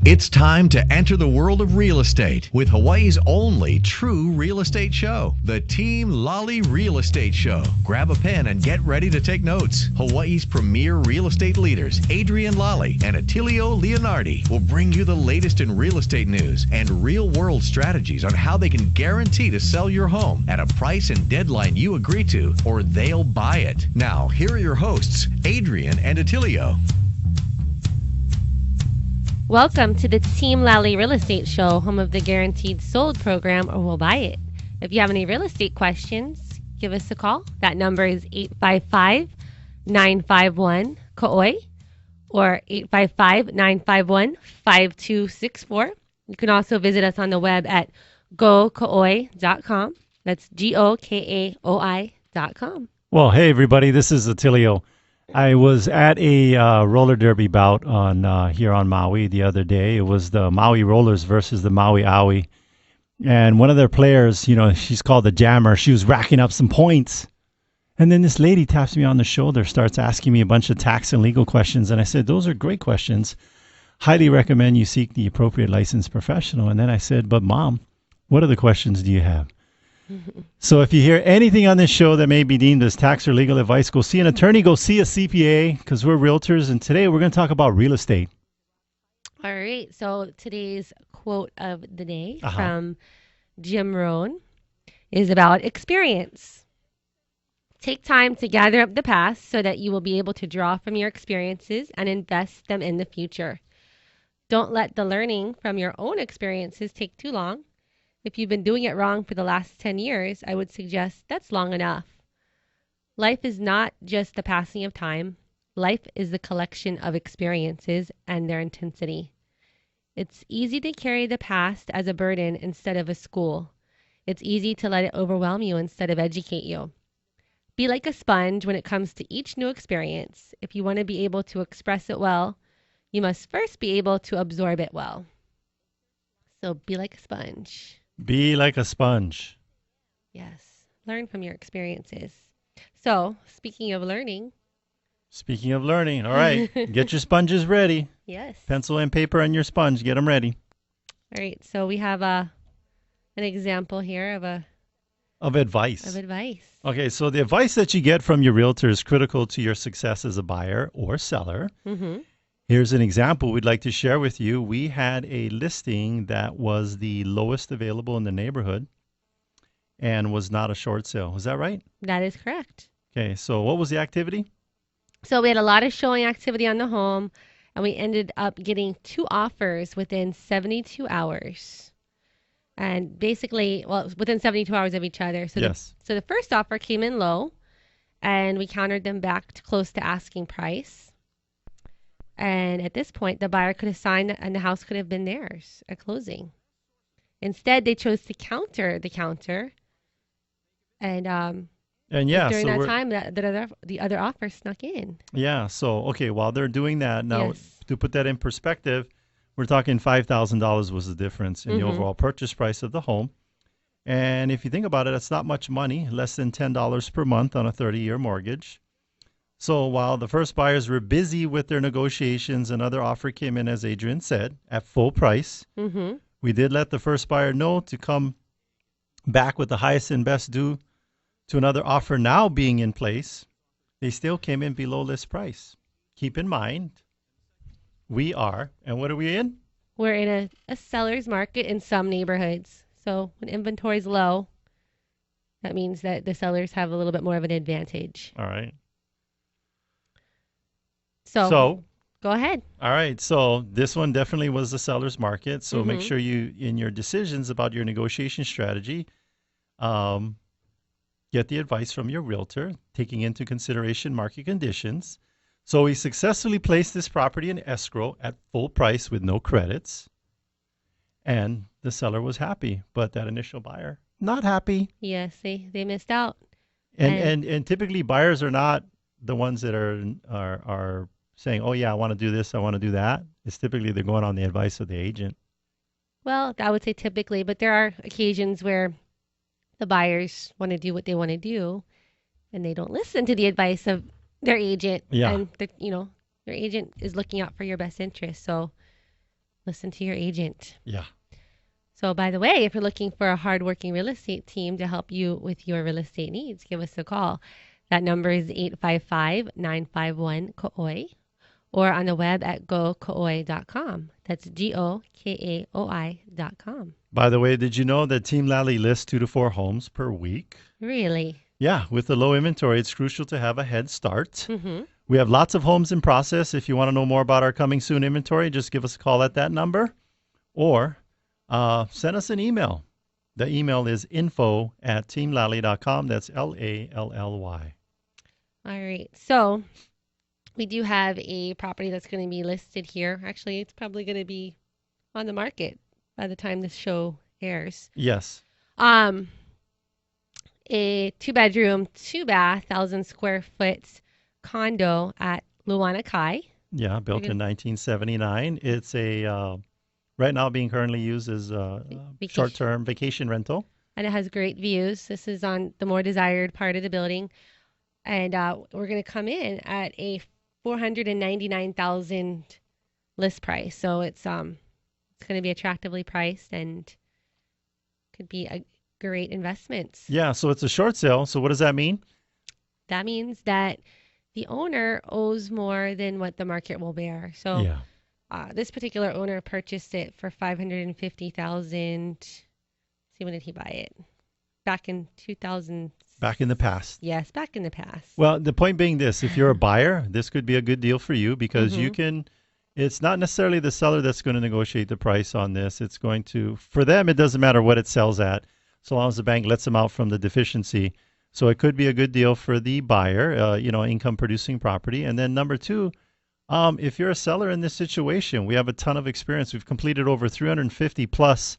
It's time to enter the world of real estate with Hawaii's only true real estate show, the Team Lally Real Estate Show. Grab a pen and get ready to take notes. Hawaii's premier real estate leaders, ADRIENNE Lally and ATTILIO Leonardi, will bring you the latest in real estate news and real-world strategies on how they can guarantee to sell your home at a price and deadline you agree to, or they'll buy it. Now, here are your hosts, ADRIENNE and ATTILIO. Welcome to the Team Lally Real Estate Show, home of the Guaranteed Sold program, or we'll buy it. If you have any real estate questions, give us a call. That number is 855-951-KOI or 855-951-5264. You can also visit us on the web at gokoi.com. That's GOKAOI.com. Well, hey, everybody. This is Attilio. I was at a roller derby bout on here on Maui the other day. It was the Maui Rollers versus the Maui Aui. And one of their players, she's called the Jammer. She was racking up some points. And then this lady taps me on the shoulder, starts asking me a bunch of tax and legal questions. And I said, those are great questions. Highly recommend you seek the appropriate licensed professional. And then I said, but Mom, what other questions do you have? So if you hear anything on this show that may be deemed as tax or legal advice, go see an attorney, go see a CPA, because we're realtors. And today we're going to talk about real estate. All right. So today's quote of the day from Jim Rohn is about experience. Take time to gather up the past so that you will be able to draw from your experiences and invest them in the future. Don't let the learning from your own experiences take too long. If you've been doing it wrong for the last 10 years, I would suggest that's long enough. Life is not just the passing of time. Life is the collection of experiences and their intensity. It's easy to carry the past as a burden instead of a school. It's easy to let it overwhelm you instead of educate you. Be like a sponge when it comes to each new experience. If you want to be able to express it well, you must first be able to absorb it well. So be like a sponge. Be like a sponge. Yes. Learn from your experiences. So, speaking of learning. All right. Get your sponges ready. Yes. Pencil and paper and your sponge. Get them ready. All right. So, we have an example here Of advice. Okay. So, the advice that you get from your realtor is critical to your success as a buyer or seller. Mm-hmm. Here's an example we'd like to share with you. We had a listing that was the lowest available in the neighborhood and was not a short sale. Was that right? That is correct. Okay, so what was the activity? So we had a lot of showing activity on the home, and we ended up getting 2 offers within 72 hours. And basically, within 72 hours of each other. So yes. So the first offer came in low, and we countered them back to close to asking price. And at this point, the buyer could have signed and the house could have been theirs at closing. Instead, they chose to counter the counter. And yeah, during so that time, the other offer snuck in. Yeah, so, okay, while they're doing that, now Yes. to put that in perspective, we're talking $5,000 was the difference in the overall purchase price of the home. And if you think about it, that's not much money, less than $10 per month on a 30-year mortgage. So while the first buyers were busy with their negotiations, another offer came in, as Adrienne said, at full price. Mm-hmm. We did let the first buyer know to come back with the highest and best due to another offer now being in place. They still came in below list price. Keep in mind, we are, and what are we in? We're in a seller's market in some neighborhoods. So when inventory is low, that means that the sellers have a little bit more of an advantage. All right. So go ahead. All right. So this one definitely was the seller's market. So make sure you, in your decisions about your negotiation strategy, get the advice from your realtor, taking into consideration market conditions. So we successfully placed this property in escrow at full price with no credits. And the seller was happy, but that initial buyer, not happy. Yes, they missed out. And typically buyers are not the ones that are saying, oh, yeah, I want to do this, I want to do that. It's typically they're going on the advice of the agent. Well, I would say typically, but there are occasions where the buyers want to do what they want to do, and they don't listen to the advice of their agent. Yeah. And, their agent is looking out for your best interest. So listen to your agent. Yeah. So, by the way, if you're looking for a hardworking real estate team to help you with your real estate needs, give us a call. That number is 855-951-KOOI or on the web at gokaoi.com. That's GOKAOI.com. By the way, did you know that Team Lally lists 2 to 4 homes per week? Really? Yeah, with the low inventory, it's crucial to have a head start. Mm-hmm. We have lots of homes in process. If you want to know more about our coming soon inventory, just give us a call at that number or send us an email. The email is info@teamlally.com. That's LALLY. All right. So we do have a property that's going to be listed here. Actually, it's probably going to be on the market by the time this show airs. Yes. A 2-bedroom, 2-bath, 1,000 square foot condo at Leonardi. Yeah, built in 1979. It's a right now being currently used as a short-term vacation rental. And it has great views. This is on the more desired part of the building. And we're going to come in at a $499,000 list price. So it's going to be attractively priced and could be a great investment. Yeah, so it's a short sale. So what does that mean? That means that the owner owes more than what the market will bear. So Yeah. This particular owner purchased it for $550,000. See, when did he buy it? Back in 2000. Back in the past. Yes, back in the past. Well, the point being this, if you're a buyer, this could be a good deal for you because you can, it's not necessarily the seller that's going to negotiate the price on this. It's going to, for them, it doesn't matter what it sells at, so long as the bank lets them out from the deficiency. So it could be a good deal for the buyer, income producing property. And then number 2, if you're a seller in this situation, we have a ton of experience. We've completed over 350 plus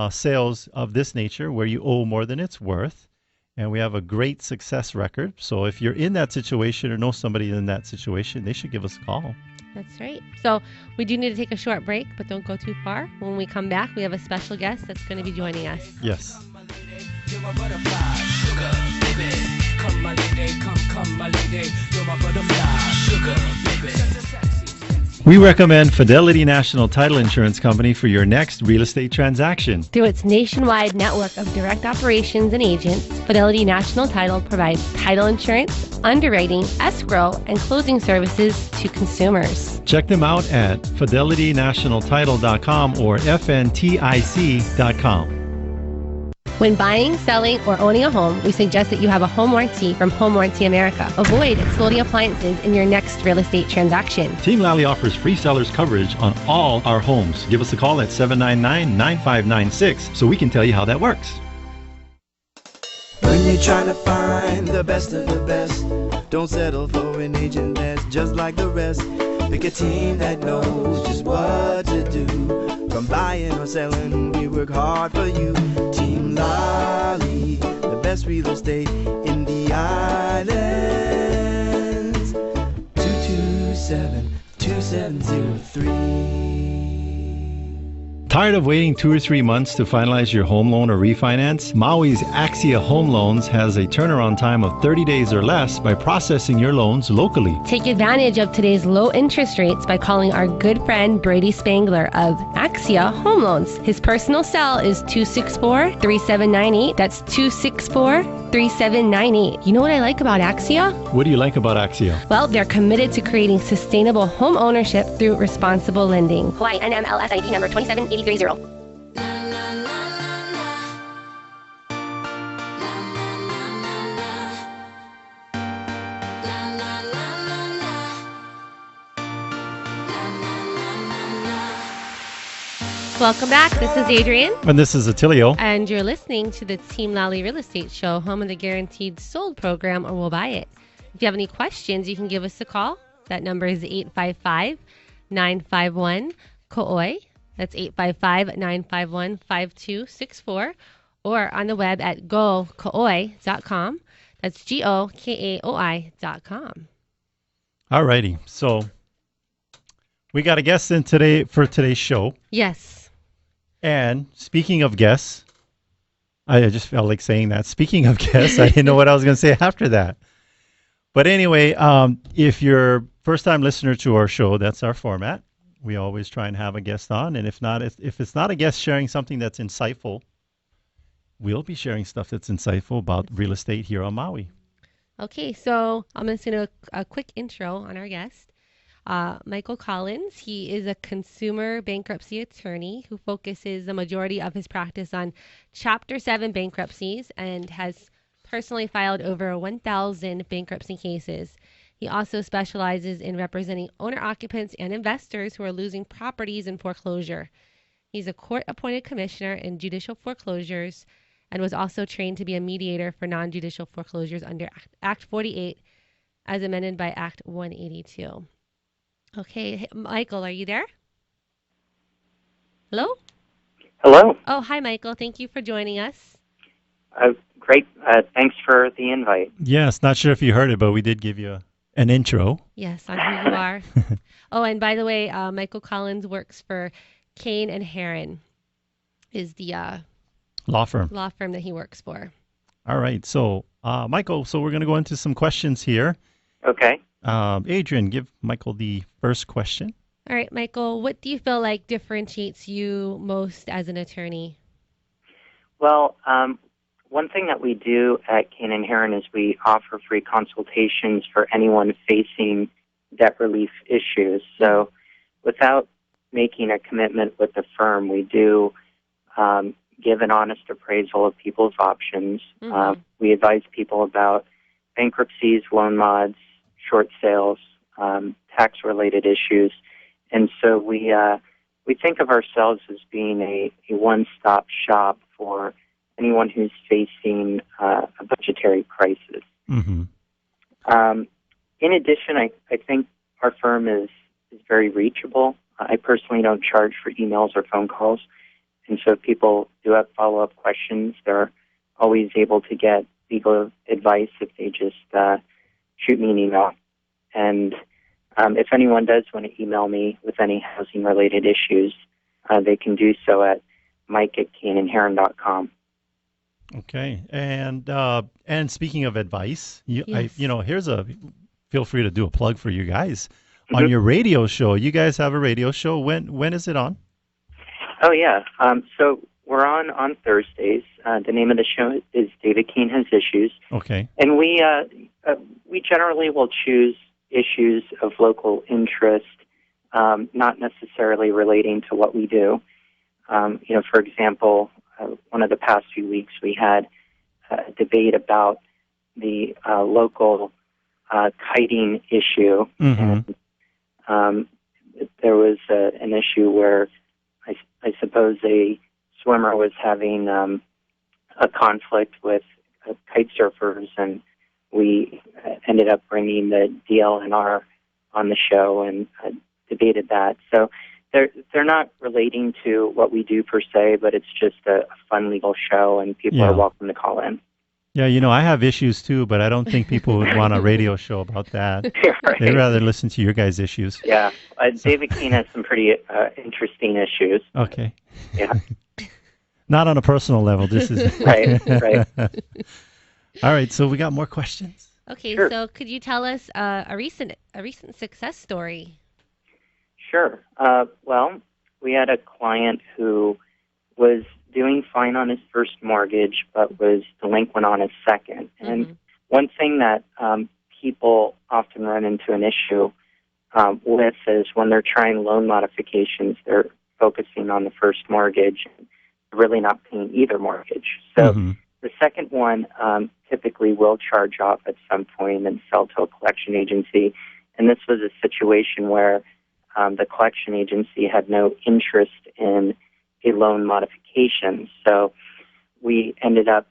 sales of this nature where you owe more than it's worth. And we have a great success record. So if you're in that situation or know somebody in that situation, they should give us a call. That's right. So we do need to take a short break, but don't go too far. When we come back, we have a special guest that's going to be joining us. Yes. You're my butterfly, sugar, baby. Come, my lady, come, my lady. You're my butterfly, sugar, baby. We recommend Fidelity National Title Insurance Company for your next real estate transaction. Through its nationwide network of direct operations and agents, Fidelity National Title provides title insurance, underwriting, escrow, and closing services to consumers. Check them out at fidelitynationaltitle.com or fntic.com. When buying, selling, or owning a home, we suggest that you have a home warranty from Home Warranty America. Avoid exploding appliances in your next real estate transaction. Team Lally offers free seller's coverage on all our homes. Give us a call at 799-9596 so we can tell you how that works. When you're trying to find the best of the best, don't settle for an agent that's just like the rest. Pick a team that knows just what to do. From buying or selling, we work hard for you. Team Lally, the best real estate in the islands. 227-2703. Tired of waiting 2 or 3 months to finalize your home loan or refinance? Maui's Axia Home Loans has a turnaround time of 30 days or less by processing your loans locally. Take advantage of today's low interest rates by calling our good friend Brady Spangler of Axia Home Loans. His personal cell is 264-3798. That's 264-3798. You know what I like about Axia? What do you like about Axia? Well, they're committed to creating sustainable home ownership through responsible lending. Hawaii NMLS ID number 27830. Welcome back. This is Adrienne. And this is Attilio. And you're listening to the Team Lally Real Estate Show, home of the Guaranteed Sold program, or We'll Buy It. If you have any questions, you can give us a call. That number is 855-951-KOOI. That's 855-951-5264. Or on the web at gokaoi.com. That's GOKAOI.com. All righty. So we got a guest in today for today's show. Yes. And speaking of guests, I just felt like saying that. Speaking of guests, I didn't know what I was going to say after that. But anyway, if you're first-time listener to our show, that's our format. We always try and have a guest on, and if it's not a guest sharing something that's insightful, we'll be sharing stuff that's insightful about real estate here on Maui. Okay, so I'm just going to do a quick intro on our guest. Michael Collins, he is a consumer bankruptcy attorney who focuses the majority of his practice on Chapter 7 bankruptcies and has personally filed over 1,000 bankruptcy cases. He also specializes in representing owner-occupants and investors who are losing properties in foreclosure. He's a court-appointed commissioner in judicial foreclosures and was also trained to be a mediator for non-judicial foreclosures under Act 48 as amended by Act 182. Okay, Michael, are you there? Hello? Hello. Oh, hi, Michael. Thank you for joining us. Great. Thanks for the invite. Yes, not sure if you heard it, but we did give you an intro. Yes, on who you are. Oh, and by the way, Michael Collins works for Kane and Heron, is the Law firm. law firm that he works for. All right. So, Michael, so we're going to go into some questions here. Okay. Adrienne, give Michael the first question. All right, Michael, what do you feel like differentiates you most as an attorney? Well, one thing that we do at Kane and Heron is we offer free consultations for anyone facing debt relief issues. So without making a commitment with the firm, we do give an honest appraisal of people's options. We advise people about bankruptcies, loan mods, short sales, tax-related issues. And so we think of ourselves as being a one-stop shop for anyone who's facing a budgetary crisis. Mm-hmm. In addition, I think our firm is very reachable. I personally don't charge for emails or phone calls. And so if people do have follow-up questions, they're always able to get legal advice if they just shoot me an email. And if anyone does want to email me with any housing-related issues, they can do so at mike@kaneandheron.com. Okay. And speaking of advice, Yes. feel free to do a plug for you guys. On your radio show, you guys have a radio show. When is it on? Oh, yeah. So we're on Thursdays. The name of the show is David Keene Has Issues. Okay. And we generally will choose issues of local interest, not necessarily relating to what we do. For example, one of the past few weeks we had a debate about the local kiting issue. Mm-hmm. And there was an issue where I suppose a swimmer was having a conflict with kite surfers, and we ended up bringing the DLNR on the show and debated that. So they're not relating to what we do per se, but it's just a fun legal show, and people are welcome to call in. Yeah, I have issues too, but I don't think people would want a radio show about that. Right. They'd rather listen to your guys' issues. Yeah, David Keene has some pretty interesting issues. Okay. Yeah. Not on a personal level. This is Right. All right, so we got more questions. Okay, Sure. so could you tell us a recent success story? Sure. Well, we had a client who was doing fine on his first mortgage, but was delinquent on his second. And one thing that people often run into an issue with is when they're trying loan modifications, they're focusing on the first mortgage, really not paying either mortgage. So the second one typically will charge off at some point and sell to a collection agency. And this was a situation where the collection agency had no interest in a loan modification. So we ended up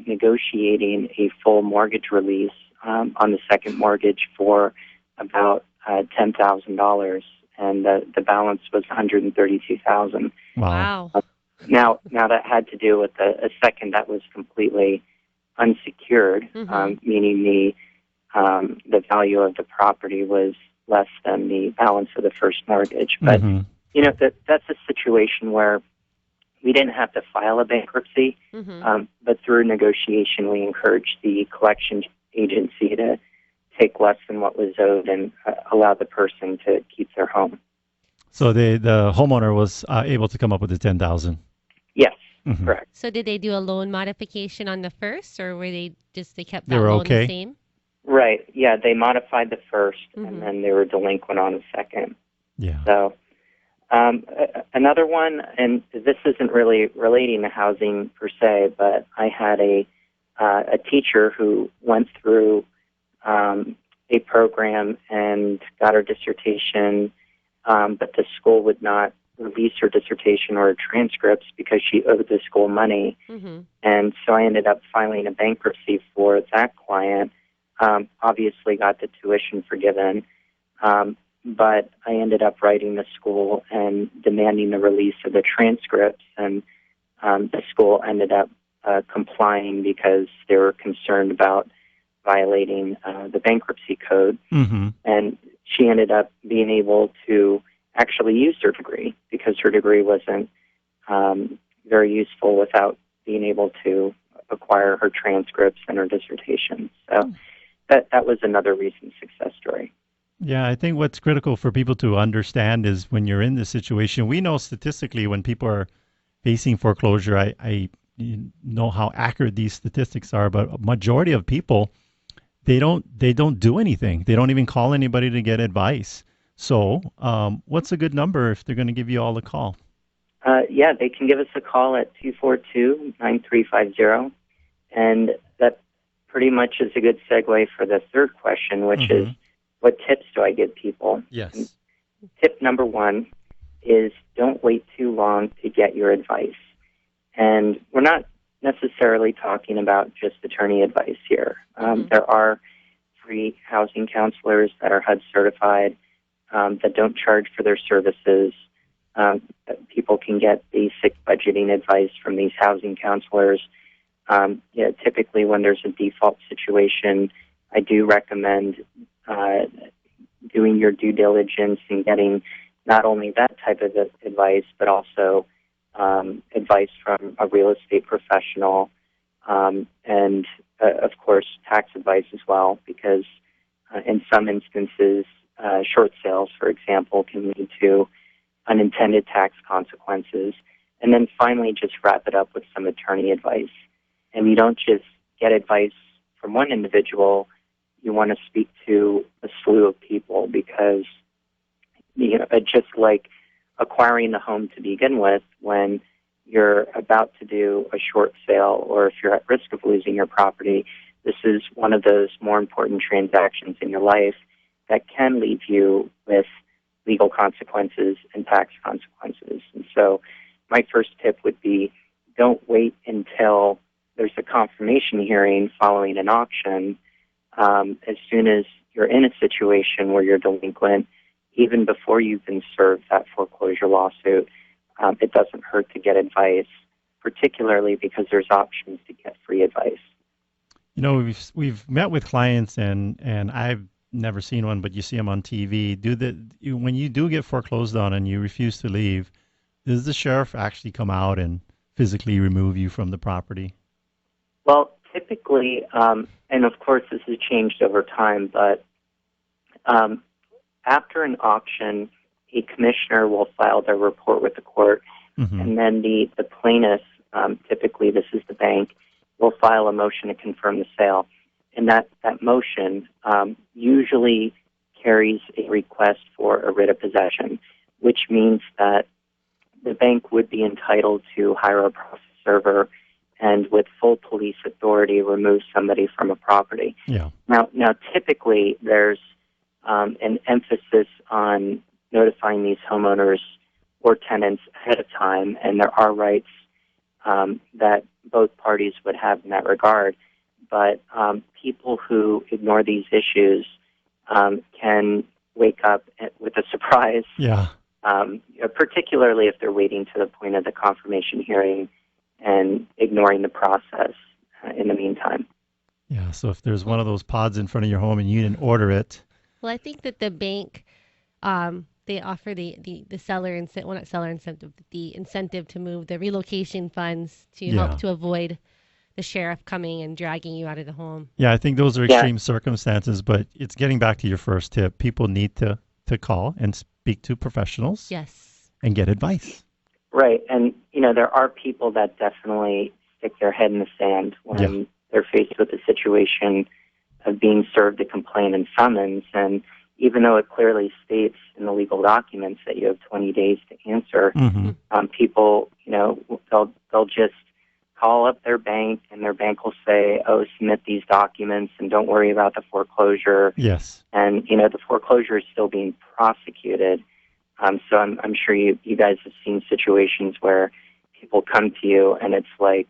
negotiating a full mortgage release on the second mortgage for about $10,000, and the balance was $132,000. Wow. Now that had to do with a second that was completely unsecured, meaning the value of the property was less than the balance of the first mortgage. But that's a situation where we didn't have to file a bankruptcy, but through negotiation, we encouraged the collection agency to take less than what was owed and allow the person to keep their home. So the homeowner was able to come up with the 10,000. Yes, Mhm. correct. So did they do a loan modification on the first, or were they kept They that were loan okay? the same? Right. Yeah, they modified the first, Mhm. and then they were delinquent on the second. Yeah. So another one, and this isn't really relating to housing per se, but I had a teacher who went through a program and got her dissertation, but the school would not release her dissertation or her transcripts because she owed the school money. Mhm. And so I ended up filing a bankruptcy for that client. Obviously got the tuition forgiven, but I ended up writing the school and demanding the release of the transcripts, and the school ended up complying because they were concerned about violating the bankruptcy code. Mm-hmm. And she ended up being able to actually use her degree because her degree wasn't very useful without being able to acquire her transcripts and her dissertation. So that was another recent success story. Yeah, I think what's critical for people to understand is when you're in this situation, we know statistically when people are facing foreclosure, I know how accurate these statistics are, but a majority of people they don't do anything. They don't even call anybody to get advice. So, what's a good number if they're going to give you all a call? Yeah, they can give us a call at 242-9350, and that pretty much is a good segue for the third question, which is, what tips do I give people? Yes. And tip number one is don't wait too long to get your advice. And we're not necessarily talking about just attorney advice here. There are free housing counselors that are HUD certified that don't charge for their services. People can get basic budgeting advice from these housing counselors. Typically when there's a default situation, I do recommend doing your due diligence and getting not only that type of advice, but also advice from a real estate professional, and of course tax advice as well, because in some instances, short sales, for example, can lead to unintended tax consequences. And then finally, just wrap it up with some attorney advice. And you don't just get advice from one individual. You want to speak to a slew of people because, just like acquiring the home to begin with, when you're about to do a short sale or if you're at risk of losing your property, this is one of those more important transactions in your life that can leave you with legal consequences and tax consequences. And so my first tip would be don't wait until there's a confirmation hearing following an auction. As soon as you're in a situation where you're delinquent, even before you've been served that foreclosure lawsuit, it doesn't hurt to get advice, particularly because there's options to get free advice. We've met with clients and I've never seen one, but you see them on TV. When you do get foreclosed on and you refuse to leave, does the sheriff actually come out and physically remove you from the property? Well, typically, and of course this has changed over time, but after an auction, a commissioner will file their report with the court, and then the plaintiff, typically this is the bank, will file a motion to confirm the sale. And that motion usually carries a request for a writ of possession, which means that the bank would be entitled to hire a process server and with full police authority remove somebody from a property. Yeah. Now typically there's an emphasis on notifying these homeowners or tenants ahead of time, and there are rights that both parties would have in that regard. But people who ignore these issues can wake up with a surprise, particularly if they're waiting to the point of the confirmation hearing and ignoring the process in the meantime. Yeah, so if there's one of those pods in front of your home and you didn't order it. Well, I think that the bank, they offer the seller incentive, well, not seller incentive, the incentive to move the relocation funds to help to avoid the sheriff coming and dragging you out of the home. Yeah, I think those are extreme circumstances, but it's getting back to your first tip. People need to call and speak to professionals Yes. and get advice. Right. And, there are people that definitely stick their head in the sand when they're faced with a situation of being served a complaint and summons. And even though it clearly states in the legal documents that you have 20 days to answer, people, they'll just call up their bank, and their bank will say, "Oh, submit these documents, and don't worry about the foreclosure." Yes. And the foreclosure is still being prosecuted. So I'm sure you guys have seen situations where people come to you, and it's like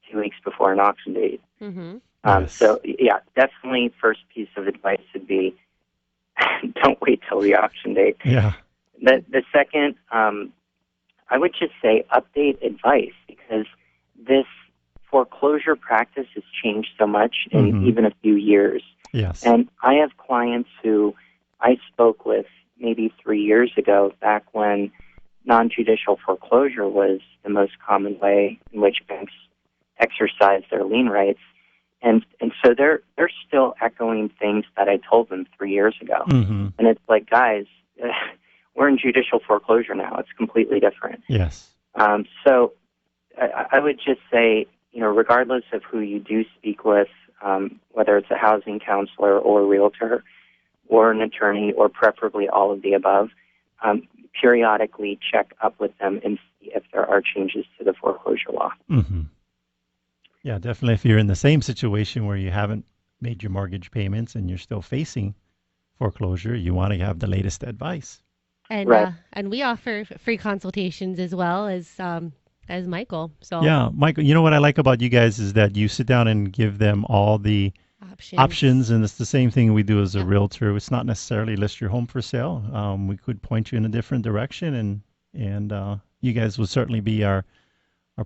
2 weeks before an auction date. Mm-hmm. Yes. So yeah, definitely first piece of advice would be don't wait till the auction date. Yeah. The second, I would just say update advice, because this foreclosure practice has changed so much in even a few years. Yes. And I have clients who I spoke with maybe 3 years ago, back when non-judicial foreclosure was the most common way in which banks exercise their lien rights. And so they're still echoing things that I told them 3 years ago. And it's like, guys, we're in judicial foreclosure now. It's completely different. Yes. So I would just say, regardless of who you do speak with, whether it's a housing counselor or a realtor or an attorney, or preferably all of the above, periodically check up with them and see if there are changes to the foreclosure law. Yeah, definitely. If you're in the same situation where you haven't made your mortgage payments and you're still facing foreclosure, you want to have the latest advice. And Right. And we offer free consultations as well as Michael. So Yeah, Michael, you know what I like about you guys is that you sit down and give them all the options, and it's the same thing we do as a realtor. It's not necessarily list your home for sale. We could point you in a different direction, and you guys would certainly be our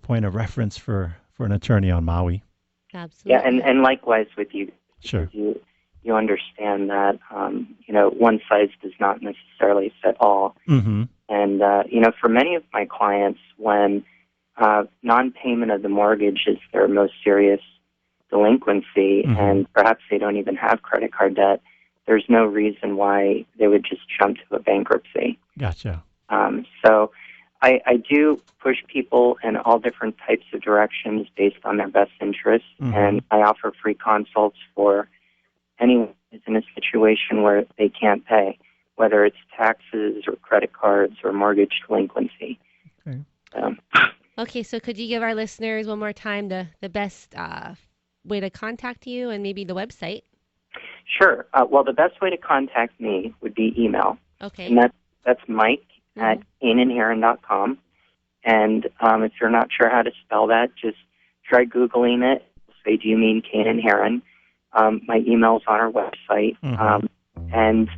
point of reference for an attorney on Maui. Absolutely. Yeah, and likewise with you. Sure. You understand that, one size does not necessarily fit all. And, for many of my clients, when non-payment of the mortgage is their most serious delinquency, and perhaps they don't even have credit card debt, there's no reason why they would just jump to a bankruptcy. Gotcha. So I do push people in all different types of directions based on their best interests, and I offer free consults for anyone who's in a situation where they can't pay, whether it's taxes or credit cards or mortgage delinquency. Okay. Okay, so could you give our listeners one more time the best way to contact you and maybe the website? Sure. Well, the best way to contact me would be email. Okay. And that's Mike at caneandheron.com. And if you're not sure how to spell that, just try Googling it. Say, do you mean Cane and Heron? My email's on our website. And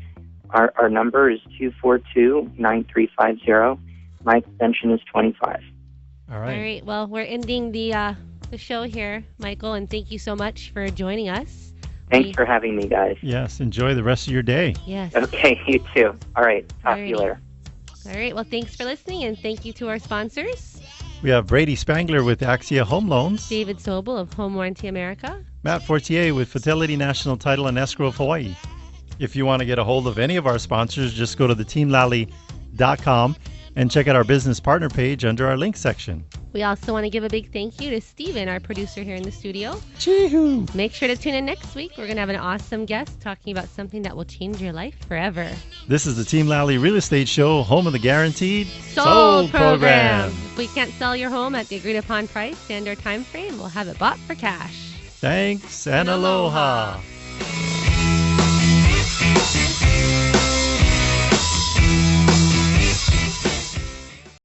our number is 242-9350. My extension is 25. All right. All right. Well, we're ending the show here, Michael, and thank you so much for joining us. Thanks for having me, guys. Yes. Enjoy the rest of your day. Yes. Okay, you too. All right. Talk to you later. All right. Well, thanks for listening, and thank you to our sponsors. We have Brady Spangler with Axia Home Loans. David Sobel of Home Warranty America. Matt Fortier with Fidelity National Title and Escrow of Hawaii. If you want to get a hold of any of our sponsors, just go to theteamlally.com and check out our business partner page under our link section. We also want to give a big thank you to Steven, our producer here in the studio. Chee-hoo! Make sure to tune in next week. We're going to have an awesome guest talking about something that will change your life forever. This is the Team Lally Real Estate Show, home of the guaranteed Sold program. If we can't sell your home at the agreed upon price and or time frame, we'll have it bought for cash. Thanks and aloha.